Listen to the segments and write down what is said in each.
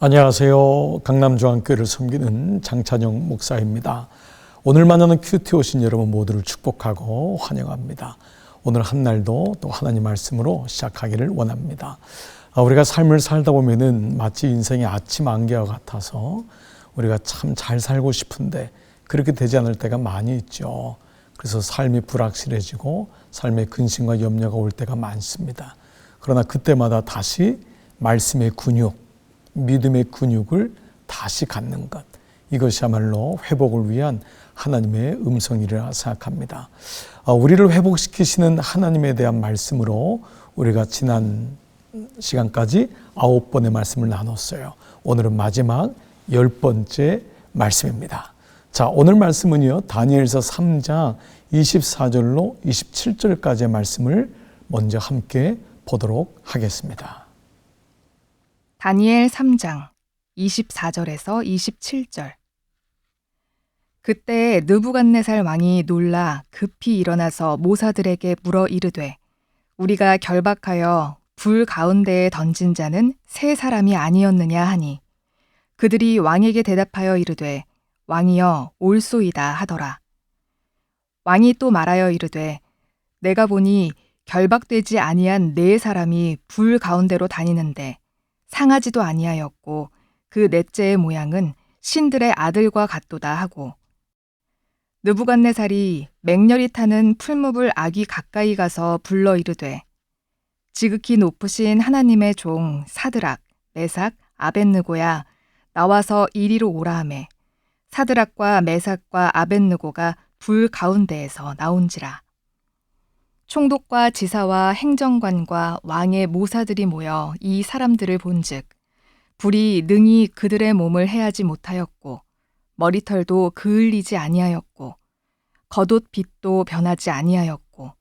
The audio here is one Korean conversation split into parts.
안녕하세요. 강남중앙교회를 섬기는 장찬영 목사입니다. 오늘 만나는 큐티 오신 여러분 모두를 축복하고 환영합니다. 오늘 한 날도 또 하나님 말씀으로 시작하기를 원합니다. 우리가 삶을 살다 보면은 마치 인생의 아침 안개와 같아서 우리가 참 잘 살고 싶은데 그렇게 되지 않을 때가 많이 있죠. 그래서 삶이 불확실해지고 삶의 근심과 염려가 올 때가 많습니다. 그러나 그때마다 다시 말씀의 근육, 믿음의 근육을 다시 갖는 것, 이것이야말로 회복을 위한 하나님의 음성이라 생각합니다. 우리를 회복시키시는 하나님에 대한 말씀으로 우리가 지난 시간까지 9번의 말씀을 나눴어요. 오늘은 마지막 10번째 말씀입니다. 자, 오늘 말씀은요, 다니엘서 3장 24절로 27절까지의 말씀을 먼저 함께 보도록 하겠습니다. 다니엘 3장 24절에서 27절. 그때 느부갓네살 왕이 놀라 급히 일어나서 모사들에게 물어 이르되 우리가 결박하여 불 가운데에 던진 자는 세 사람이 아니었느냐 하니 그들이 왕에게 대답하여 이르되 왕이여 올소이다 하더라. 왕이 또 말하여 이르되 내가 보니 결박되지 아니한 네 사람이 불 가운데로 다니는데 상하지도 아니하였고 그 넷째의 모양은 신들의 아들과 같도다 하고 느부갓네살이 맹렬히 타는 풀무불 악이 가까이 가서 불러 이르되 지극히 높으신 하나님의 종 사드락, 메삭, 아벳느고야 나와서 이리로 오라 하매 사드락과 메삭과 아벳느고가 불 가운데에서 나온지라. 총독과 지사와 행정관과 왕의 모사들이 모여 이 사람들을 본즉 불이 능히 그들의 몸을 해하지 못하였고 머리털도 그을리지 아니하였고 겉옷 빛도 변하지 아니하였고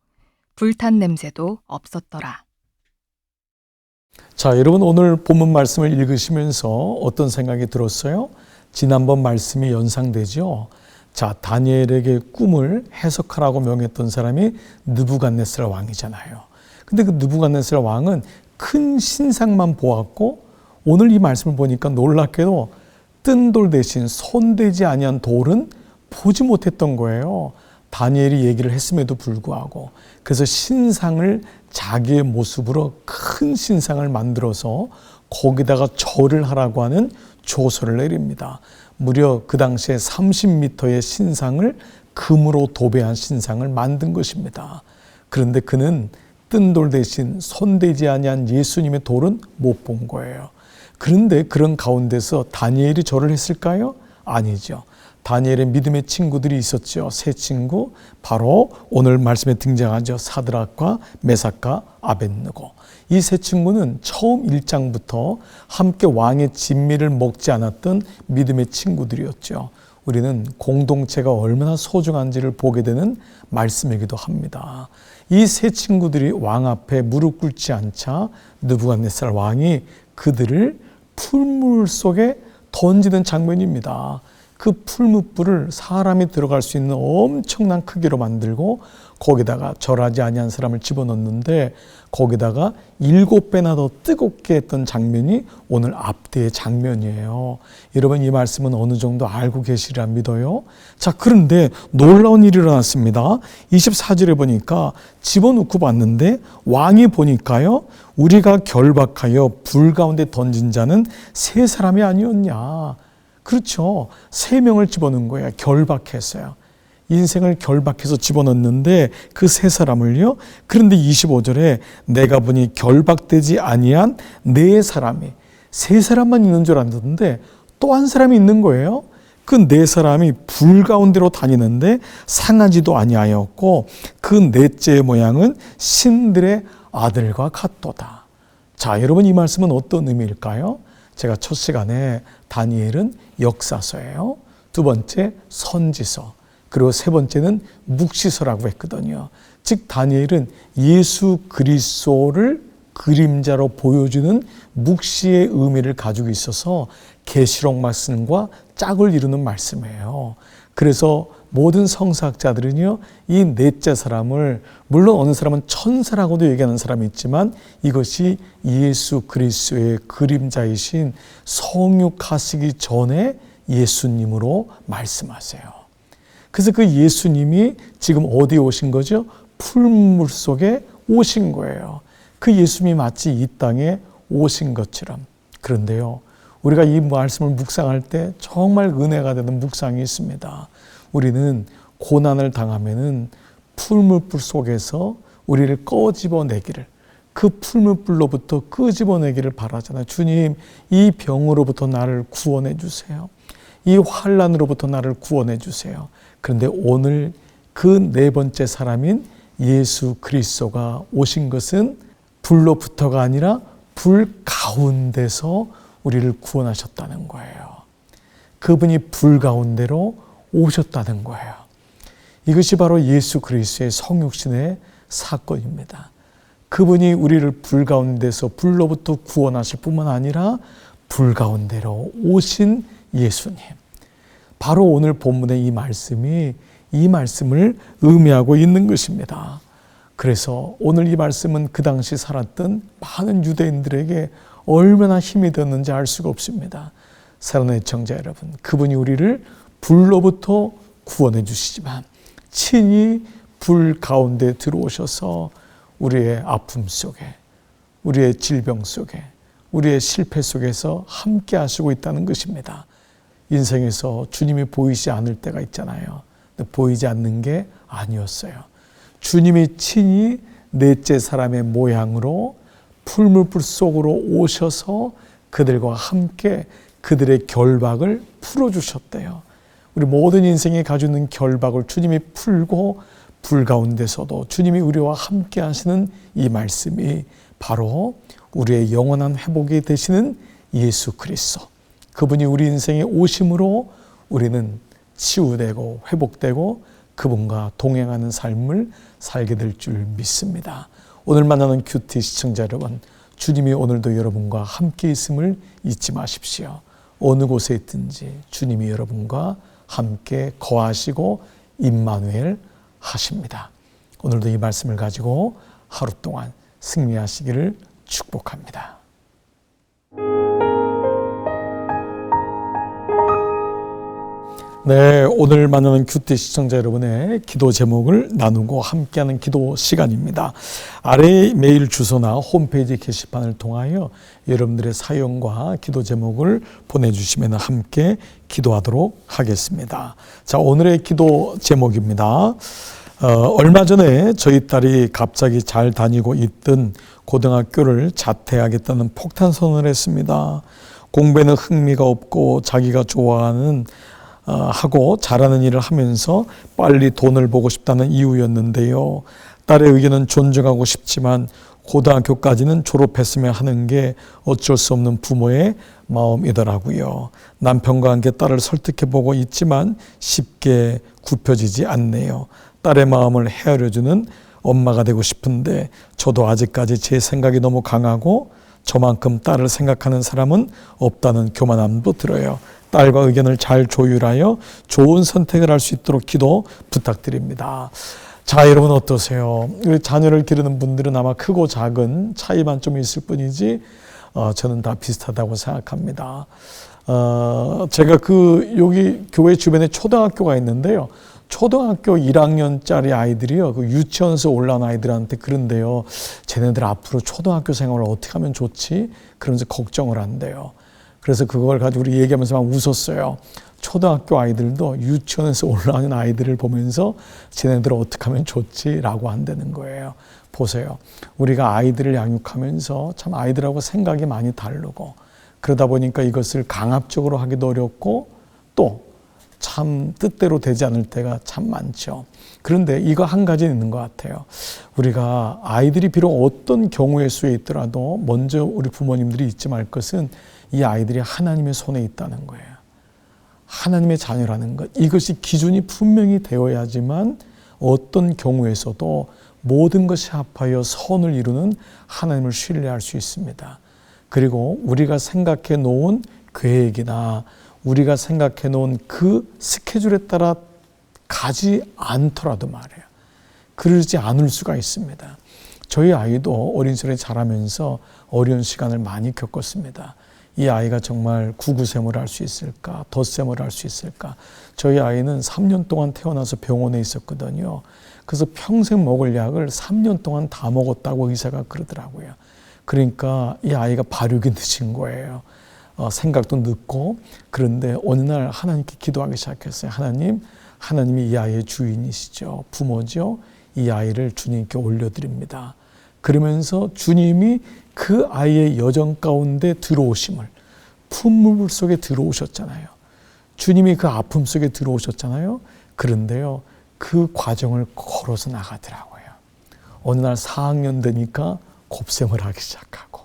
불탄 냄새도 없었더라. 자, 여러분 오늘 본문 말씀을 읽으시면서 어떤 생각이 들었어요? 지난번 말씀이 연상되죠? 자, 다니엘에게 꿈을 해석하라고 명했던 사람이 느부갓네살 왕이잖아요. 근데 그 느부갓네살 왕은 큰 신상만 보았고 오늘 이 말씀을 보니까 놀랍게도 뜬 돌 대신 손대지 아니한 돌은 보지 못했던 거예요. 다니엘이 얘기를 했음에도 불구하고. 그래서 신상을 자기의 모습으로 큰 신상을 만들어서 거기다가 절을 하라고 하는 조서를 내립니다. 무려 그 당시에 30m의 신상을 금으로 도배한 신상을 만든 것입니다. 그런데 그는 뜬 돌 대신 손대지 아니한 예수님의 돌은 못 본 거예요. 그런데 그런 가운데서 다니엘이 절을 했을까요? 아니죠. 다니엘의 믿음의 친구들이 있었죠. 세 친구, 바로 오늘 말씀에 등장하죠. 사드락과 메삭과 아벳느고. 이 세 친구는 처음 1장부터 함께 왕의 진미를 먹지 않았던 믿음의 친구들이었죠. 우리는 공동체가 얼마나 소중한지를 보게 되는 말씀이기도 합니다. 이 세 친구들이 왕 앞에 무릎 꿇지 않자 느부갓네살 왕이 그들을 풀물 속에 던지는 장면입니다. 그 풀무불을 사람이 들어갈 수 있는 엄청난 크기로 만들고 거기다가 절하지 아니한 사람을 집어넣는데 거기다가 7배나 더 뜨겁게 했던 장면이 오늘 앞뒤의 장면이에요. 여러분 이 말씀은 어느 정도 알고 계시리라 믿어요. 자, 그런데 놀라운 일이 일어났습니다. 24절에 보니까 집어넣고 봤는데 왕이 보니까요, 우리가 결박하여 불 가운데 던진 자는 세 사람이 아니었냐. 그렇죠. 3명을 집어넣은 거예요. 결박했어요. 인생을 결박해서 집어넣는데 그 세 사람을요. 그런데 25절에 내가 보니 결박되지 아니한 네 사람이, 세 사람만 있는 줄 알았는데 또 한 사람이 있는 거예요. 그 네 사람이 불 가운데로 다니는데 상하지도 아니하였고 그 넷째의 모양은 신들의 아들과 같도다. 자, 여러분 이 말씀은 어떤 의미일까요? 제가 첫 시간에 다니엘은 역사서예요. 두 번째 선지서. 그리고 세 번째는 묵시서라고 했거든요. 즉 다니엘은 예수 그리스도를 그림자로 보여주는 묵시의 의미를 가지고 있어서 계시록 말씀과 짝을 이루는 말씀이에요. 그래서 모든 성서학자들은요, 이 넷째 사람을 물론 어느 사람은 천사라고도 얘기하는 사람이 있지만 이것이 예수 그리스도의 그림자이신 성육하시기 전에 예수님으로 말씀하세요. 그래서 그 예수님이 지금 어디에 오신 거죠? 풀물 속에 오신 거예요. 그 예수님이 마치 이 땅에 오신 것처럼. 그런데요, 우리가 이 말씀을 묵상할 때 정말 은혜가 되는 묵상이 있습니다. 우리는 고난을 당하면은 풀물불 속에서 우리를 꺼집어내기를, 그 풀물불로부터 끄집어내기를 바라잖아요. 주님, 이 병으로부터 나를 구원해 주세요. 이 환난으로부터 나를 구원해 주세요. 그런데 오늘 그 네 번째 사람인 예수 그리스도가 오신 것은 불로부터가 아니라 불 가운데서 우리를 구원하셨다는 거예요. 그분이 불 가운데로 오셨다는 거예요. 이것이 바로 예수 그리스도의 성육신의 사건입니다. 그분이 우리를 불 가운데서 불로부터 구원하실 뿐만 아니라 불 가운데로 오신 예수님. 바로 오늘 본문의 이 말씀이 이 말씀을 의미하고 있는 것입니다. 그래서 오늘 이 말씀은 그 당시 살았던 많은 유대인들에게 얼마나 힘이 되었는지 알 수가 없습니다. 사랑하는 애청자 여러분, 그분이 우리를 불로부터 구원해 주시지만 친히 불 가운데 들어오셔서 우리의 아픔 속에, 우리의 질병 속에, 우리의 실패 속에서 함께 하시고 있다는 것입니다. 인생에서 주님이 보이지 않을 때가 있잖아요. 근데 보이지 않는 게 아니었어요. 주님이 친히 넷째 사람의 모양으로 풀물불 속으로 오셔서 그들과 함께 그들의 결박을 풀어주셨대요. 우리 모든 인생에 가지고 있는 결박을 주님이 풀고 불 가운데서도 주님이 우리와 함께 하시는 이 말씀이 바로 우리의 영원한 회복이 되시는 예수 그리스도. 그분이 우리 인생에 오심으로 우리는 치유되고 회복되고 그분과 동행하는 삶을 살게 될 줄 믿습니다. 오늘 만나는 큐티 시청자 여러분, 주님이 오늘도 여러분과 함께 있음을 잊지 마십시오. 어느 곳에 있든지 주님이 여러분과 함께 거하시고 임마누엘 하십니다. 오늘도 이 말씀을 가지고 하루 동안 승리하시기를 축복합니다. 네, 오늘 만나는 큐티 시청자 여러분의 기도 제목을 나누고 함께하는 기도 시간입니다. 아래 메일 주소나 홈페이지 게시판을 통하여 여러분들의 사연과 기도 제목을 보내주시면 함께 기도하도록 하겠습니다. 자, 오늘의 기도 제목입니다. 얼마 전에 저희 딸이 갑자기 잘 다니고 있던 고등학교를 자퇴하겠다는 폭탄 선언을 했습니다. 공부에는 흥미가 없고 자기가 좋아하는 하고 잘하는 일을 하면서 빨리 돈을 보고 싶다는 이유였는데요. 딸의 의견은 존중하고 싶지만 고등학교까지는 졸업했으면 하는 게 어쩔 수 없는 부모의 마음이더라고요. 남편과 함께 딸을 설득해보고 있지만 쉽게 굽혀지지 않네요. 딸의 마음을 헤아려주는 엄마가 되고 싶은데 저도 아직까지 제 생각이 너무 강하고 저만큼 딸을 생각하는 사람은 없다는 교만함도 들어요. 딸과 의견을 잘 조율하여 좋은 선택을 할 수 있도록 기도 부탁드립니다. 자, 여러분 어떠세요? 자녀를 기르는 분들은 아마 크고 작은 차이만 좀 있을 뿐이지 저는 다 비슷하다고 생각합니다. 제가 여기 교회 주변에 초등학교가 있는데요. 초등학교 1학년짜리 아이들이요, 그 유치원에서 올라온 아이들한테 그런데요, 쟤네들 앞으로 초등학교 생활을 어떻게 하면 좋지? 그러면서 걱정을 한대요. 그래서 그걸 가지고 우리 얘기하면서 막 웃었어요. 초등학교 아이들도 유치원에서 올라오는 아이들을 보면서 쟤네들 어떻게 하면 좋지? 라고 한다는 거예요. 보세요. 우리가 아이들을 양육하면서 참 아이들하고 생각이 많이 다르고 그러다 보니까 이것을 강압적으로 하기도 어렵고 또 참 뜻대로 되지 않을 때가 참 많죠. 그런데 이거 한 가지 있는 것 같아요. 우리가 아이들이 비록 어떤 경우의 수에 있더라도 먼저 우리 부모님들이 잊지 말 것은 이 아이들이 하나님의 손에 있다는 거예요. 하나님의 자녀라는 것. 이것이 기준이 분명히 되어야지만 어떤 경우에서도 모든 것이 합하여 선을 이루는 하나님을 신뢰할 수 있습니다. 그리고 우리가 생각해 놓은 계획이나 우리가 생각해 놓은 그 스케줄에 따라 가지 않더라도 말이에요. 그러지 않을 수가 있습니다. 저희 아이도 어린 시절에 자라면서 어려운 시간을 많이 겪었습니다. 이 아이가 정말 구구sem을 할 수 있을까? 덧셈을 할 수 있을까? 저희 아이는 3년 동안 태어나서 병원에 있었거든요. 그래서 평생 먹을 약을 3년 동안 다 먹었다고 의사가 그러더라고요. 그러니까 이 아이가 발육이 늦은 거예요. 생각도 늦고. 그런데 어느 날 하나님께 기도하기 시작했어요. 하나님이 이 아이의 주인이시죠. 부모죠. 이 아이를 주님께 올려드립니다. 그러면서 주님이 그 아이의 여정 가운데 들어오심을, 품물 속에 들어오셨잖아요. 주님이 그 아픔 속에 들어오셨잖아요. 그런데요, 그 과정을 걸어서 나가더라고요. 어느 날 4학년 되니까 곱셈을 하기 시작하고,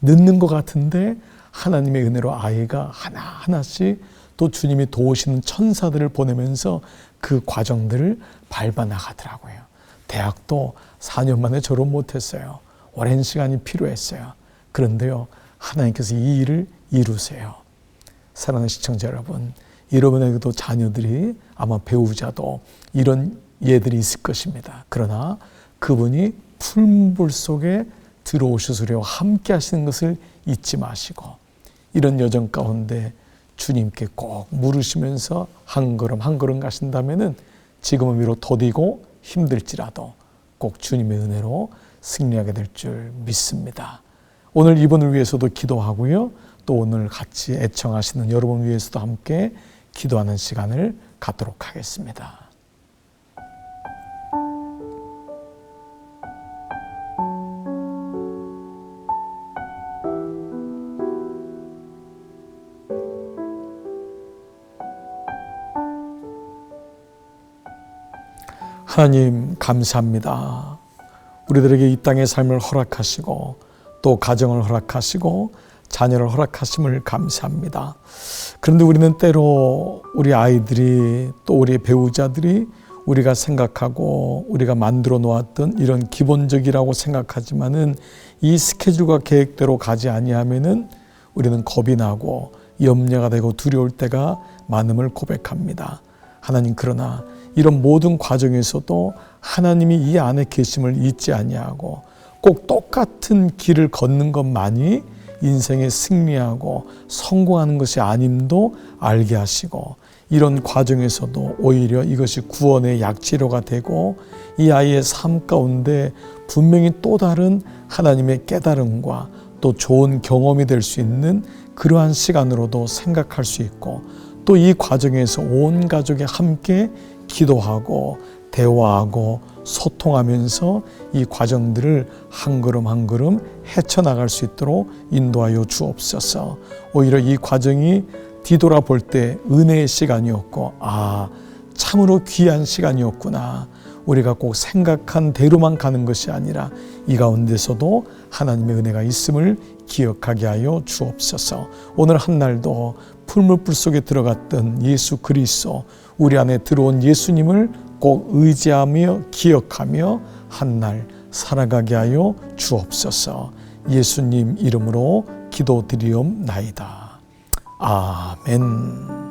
늦는 것 같은데 하나님의 은혜로 아이가 하나하나씩 또 주님이 도우시는 천사들을 보내면서 그 과정들을 밟아 나가더라고요. 대학도 4년 만에 졸업 못했어요. 오랜 시간이 필요했어요. 그런데요, 하나님께서 이 일을 이루세요. 사랑하는 시청자 여러분, 여러분에게도 자녀들이 아마 배우자도 이런 예들이 있을 것입니다. 그러나 그분이 풀물 속에 들어오셔서 우리와 함께 하시는 것을 잊지 마시고, 이런 여정 가운데 주님께 꼭 물으시면서 한 걸음 한 걸음 가신다면은 지금은 위로 더디고 힘들지라도 꼭 주님의 은혜로 승리하게 될 줄 믿습니다. 오늘 이분을 위해서도 기도하고요. 또 오늘 같이 애청하시는 여러분 위해서도 함께 기도하는 시간을 갖도록 하겠습니다. 하나님 감사합니다. 우리들에게 이 땅의 삶을 허락하시고 또 가정을 허락하시고 자녀를 허락하심을 감사합니다. 그런데 우리는 때로 우리 아이들이 또 우리 배우자들이 우리가 생각하고 우리가 만들어 놓았던 이런 기본적이라고 생각하지만은 이 스케줄과 계획대로 가지 아니하면은 우리는 겁이 나고 염려가 되고 두려울 때가 많음을 고백합니다. 하나님, 그러나 이런 모든 과정에서도 하나님이 이 안에 계심을 잊지 아니하고 꼭 똑같은 길을 걷는 것만이 인생에 승리하고 성공하는 것이 아님도 알게 하시고, 이런 과정에서도 오히려 이것이 구원의 약치료가 되고 이 아이의 삶 가운데 분명히 또 다른 하나님의 깨달음과 또 좋은 경험이 될 수 있는 그러한 시간으로도 생각할 수 있고, 또 이 과정에서 온 가족이 함께 기도하고 대화하고 소통하면서 이 과정들을 한 걸음 한 걸음 헤쳐나갈 수 있도록 인도하여 주옵소서. 오히려 이 과정이 뒤돌아볼 때 은혜의 시간이었고, 참으로 귀한 시간이었구나. 우리가 꼭 생각한 대로만 가는 것이 아니라 이 가운데서도 하나님의 은혜가 있음을 기억하게 하여 주옵소서. 오늘 한 날도 풀물불 속에 들어갔던 예수 그리스도, 우리 안에 들어온 예수님을 꼭 의지하며 기억하며 한 날 살아가게 하여 주옵소서. 예수님 이름으로 기도드리옵나이다. 아멘.